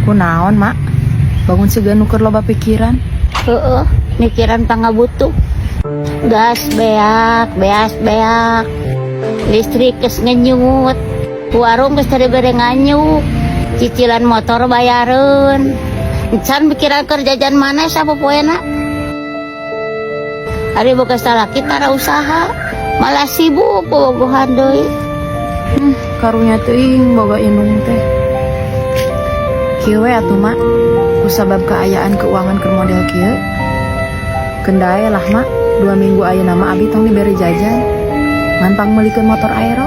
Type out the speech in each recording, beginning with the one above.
Kunaon, Mak? Bangun segan nuker loba pikiran. Mikiran pangabutuh. Gas beak, beas beak. Listrik kes ngenyut. Warung geus teu bere nganyuk. Cicilan motor bayareun. Can pikiran kerjaan mana sapopoena. Ari boga salaki tara usaha. Malah sibuk bogohan deui. Karunya teuing boga indung teh. Kieu we atuh, Mak. Kusabab keayaan keuangan keur model kieu. Kendae lah, Mak. 2 minggu ayeuna mah abi tong diberi jajan. Ngan pangmeulikeun motor aero.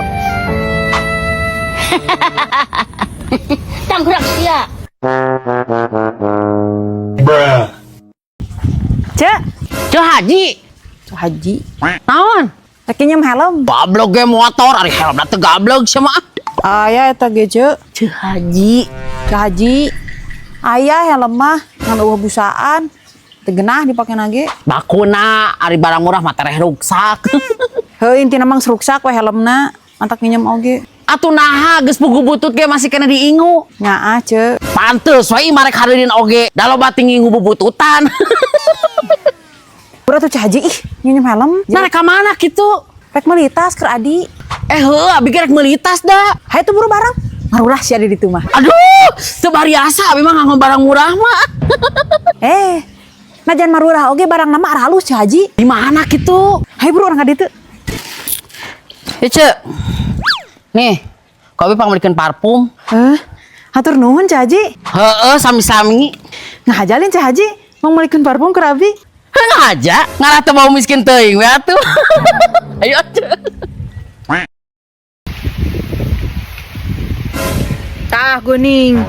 Tanggurak sia. Bruh. Cek, Cek Haji. Haji. Naon? Rek nyem helm. Gablog ge motor, ari helmna teu gablog sama. Aya eta ge, Cek. Cek Haji. Cek Haji. Aya helm mah ngan eueuh busaan. Teu geunah dipake nage. Bakuna ari barang murah mah tereh ruksak. Heuh intina mah ruksak we helmna. Mantak nyem oge. Atuh naha geus pugu butut ge masih kena diingu. Nyaah, Cek. Pantes we marek hareureun oge. Da loba ting ngingu bubututan. Udah tuh Cek Haji ih nyem helm. Nah rek ka mana kitu? Rek melitas keur Adi. Heuh abi ge rek meuli tas da. Hayu tuh buru barang. Marurah si Adi ditu mah. Aduh, teu bariasa abi mah nganggo barang murah mah. Najan marurah oge barang nama halus Cek Haji. Di mana kitu? Hayu buru urang ka ditu. Ya, Cek. Nih, kopi pangmelikeun parfum. Hatur nuhun Cek Haji. Heeh, sami-sami. Ngajalin Cek Haji mau melikeun parfum keur abi. Heuh aja, ngarah teu bau miskin teuing we atuh. Ayo, Cek. Tah geuning.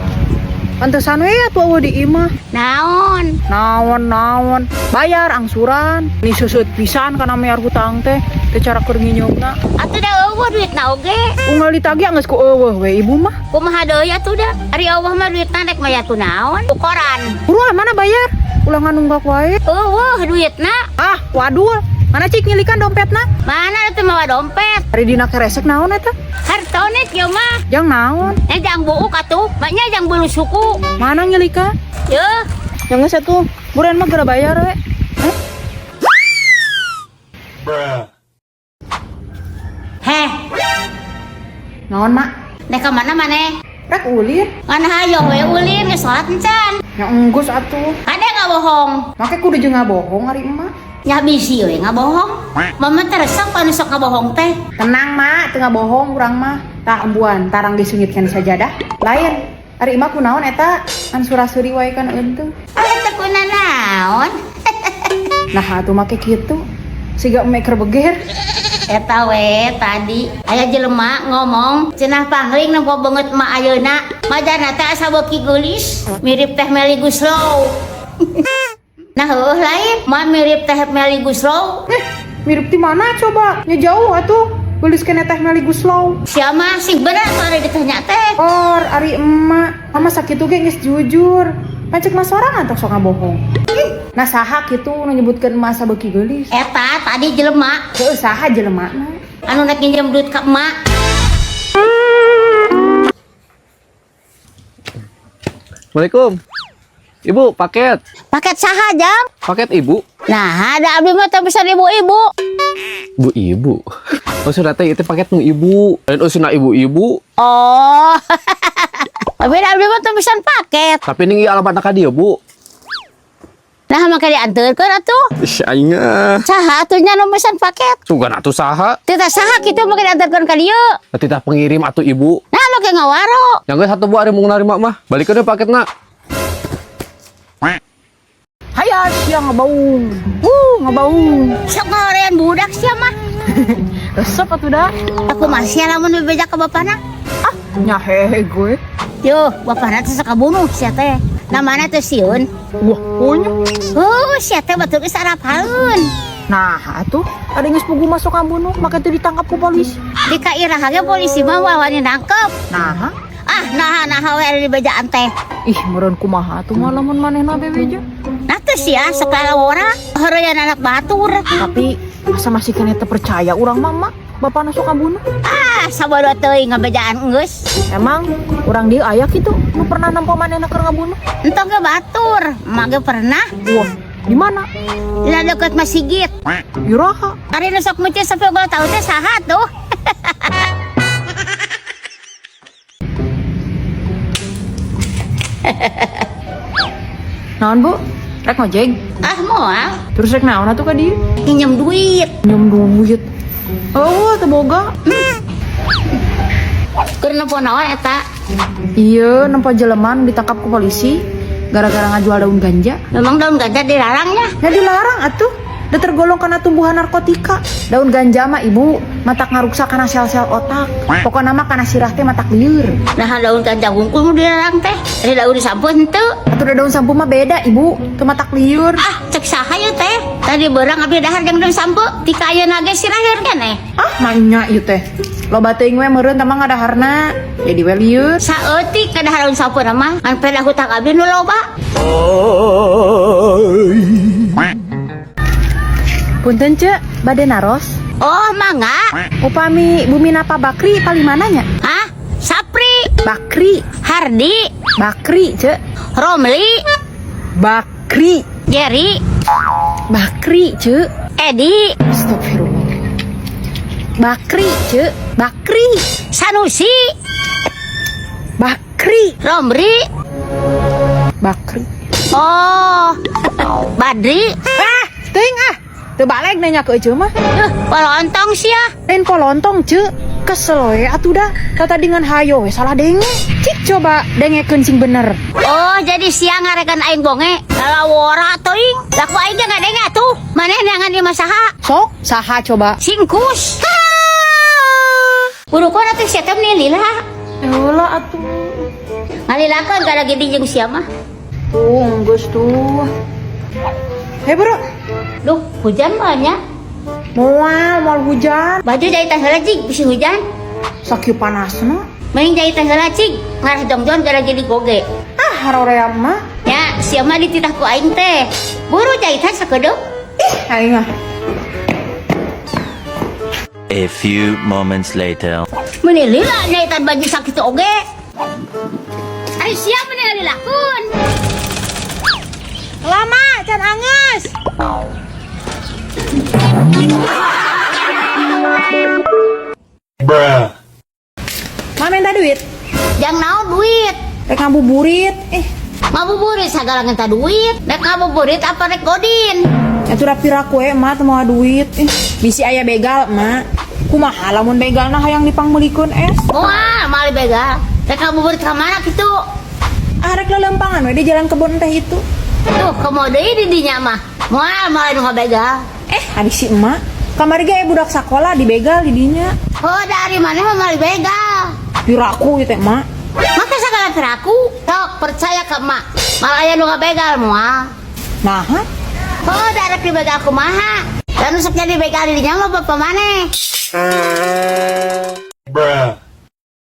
Pantesan we atuh eueuh di imah. Naon? Naon. Bayar angsuran. Ini seuseuh pisan kana mayar hutang teh. Teu cara keur nginyungna. Atuh da eueuh duitna oge. Unggal ditagih geus ku eueuh we ibu mah. Kumaha deui atuh da? Ari eueuh mah duitna rek maya tu naon? Ukuran. Buruan mana bayar? Ulangan nunggak wae. Eueuh duitna. Ah, waduh. Mana cik nyilikan dompetna? Mana atuh mawa dompet? Ari dina keresek naon eta? Hartonet ya mah. Jang naon? Jang buuk atuh, maknya jang bulu suku. Mana nyilikan? Yeuh, Yang geus atuh. Buruan mah geura bayar we. Bruh. heh, Naon, Mak? nek ka mana maneh? Rek ulin. Ngan hayong we ulin ge salat encan. Yang enggus atuh. Ade ngabohong. Make kudu jeung ngabohong ari emak. Nya bisi we ngabohong. Mama teresok panu sok ngabohong teh. Tenang, Mak, teu ngabohong urang mah. Tah embuan tarang disungitkeun sajadah. Lain. Ari emak kunaon eta? An surasuri wae kan eunteung. Eta kuna naon? Nah, atuh make kitu. Siga emek keur beger. Eta we tadi aya jelema ngomong cenah pangling nempo banget ma ayeuna majana teh asa beuki geulis mirip Teh Meli Guslow. Nah heuh lain mah mirip Teh Meli Guslow. Mirip di mana coba? Nya jauh atuh. Geulis kena Teh Meli Guslow. Sia mah sing bener atuh ditanya teh. Or ari emak. Mama sakitu ge geus jujur. Pancek mah sorangan tok sok ngabohong. Nah saha kitu nu nyebutkeun emak sabeuki geulis. Eta tadi jelema Heuh saha jelemana? anu nek nginjem duit ka emak. Assalamualaikum. Ibu, paket. Paket saha jam? Paket ibu. Nah ada abdi mah teh pesan ibu-ibu. Ibu. Maksudnya teh itu paket nu ibu. Dan usuna ibu-ibu. Oh. Tapi abdi mah teh pesan paket. Tapi ini alamat ka dia, Bu. Nah maka diantarkeun atuh. Sainga. Saha atuh nya nu pesan paket? Sugan atuh saha? Tita saha kitu maka diantarkeun ka dieu. Titah pengirim atuh ibu. Nah maka ngawaro. Yang geus satu Bu ari mau narima mah. Balikeun paketna. Hayah siang ngabaung. Ngabaung. Sok ngahorean budak sia mah. Resep atuh dah. Aku masih lamun bebeja ka bapana. Nya hehe gue. Yo, bapana teh sok kabunuh sia teh. Namana teh Siun. Wah, punya. Sia teh batur geus arapaeun. Nah, atuh ada geus pugu masuk kambunuh, maka teu ditangkap ku polisi. Di kairah ge polisi mah wani nangkep. Nah, Nah we ada di bejaan teh. ih meureun kumaha atuh mah lamun manehna bebeja. Nah teh sia sok lalawara horean anak batur. Tapi masa masih kena terpercaya orang mama bapak na suka bunuh. Ah, sabodo teuing ngabejaan geus. Emang orang dia ayak itu nu pernah nampo manehna keur ngabunuh? Entong ge batur, mage pernah. Wah, di mana? Dina deket Mas Sigit. Iraha. Ari nu sok meucih sampai ulah tahu teh saha tuh. Naon Bu? Rek ngojek. Ah, moal Terus rek naon atuh ka dieu? pinjem duit. Nyem duit. Oh, teu boga. Keur nepo naon eta? Iya, nempo jeleman ditangkap ku polisi gara-gara ngajual daun ganja. Memang daun ganja dilarangnya. Ya dilarang atuh. Da tergolong kana tumbuhan narkotika. Daun ganja mah ibu matak ngaruksa kana sel-sel otak. Pokona mah kana sirah teh matak lieur. Nah, daun ganja hungkul nu dilarang teh. Ari daun sampo henteu. Atuh da daun sampo mah beda ibu, teu matak lieur. Ah, cek saha ieu teh? Tadi beurang abdi dahar jeung daun sampo, ti kayeuna ge siraheun keneh. Ah, nanya ieu teh. Loba teuing we meureun teh mah ngadaharna jadi we lieur. Saeutik ka dahar daun sampo na mah, ngan peda hutang abdi nu loba. Punten cek, bade naros. Oh, mangga. Upami bumi napa Bakri palimananya? Hah? Sapri, Bakri, Hardi, Bakri cek. Romli, Bakri, Jerry, Bakri cek. Edi, Astagfirullah. Bakri cek, Bakri, Sanusi, Bakri, Romri. Bakri. Oh, Badri. Ah, teuing ah. Teu balik nanya ke ece mah. Polontong sia. Lain polontong cek. Kesel we atuh dah. Tata dengan hayo we salah denge. Cik coba dengekeun sing bener. Oh, jadi sia ngarekan aing bonge. Kalawora teuing. Laku aing ge ngadenge atuh. Maneh neangan di masaha. Sok, saha coba. Singkus. Burukon atuh sia teh nilila. Heula atuh. Ngalilakeun kada gede jeung sia mah. Tuh, geus tuh. Hei bro, Duh, hujan banyak. moal hujan. Baju jahitan heula cik, bisi hujan. Sakieu panasna. Mending jahitan heula cik, ngaras jongjon gara gede goge. Ah, haroream mah. Ya, sia mah dititah ku aing teh. Buru jahitan sakedeuk. Ih, aing ah. A few moments later. Meuni lila jahitan baju sakitu oge. Ari sia meuni lilakun. Lama, can anges. Bruh. Ma minta duit. Jang naon duit. Rek ngabuburit. Ngabuburit sagala ngenta duit. Rek ngabuburit apa rek godin? Atuh rapiraku we mah teu moal duit. Bisi aya begal, Ma. Kumaha lamun begalna hayang dipangmeulikeun es? Moal mali begal. Rek ngabuburit ka mana kitu? Ah, rek lelempangan we di jalan kebun teh itu. Tuh, komodo di dinya mah. Moal mali nu ngabegal. Adik si emak. Kamari ge budak sekolah di begal di dinya. Oh, dari mana mah mali begal? Piraku ieu teh, Mak. Maka sagala piraku. Sok percaya ke emak. Mal aya nu ngabegal moal. Nah, Oh, dari di begal kumaha? Dan sok jadi begal di dinya mah bapak maneh. Bruh.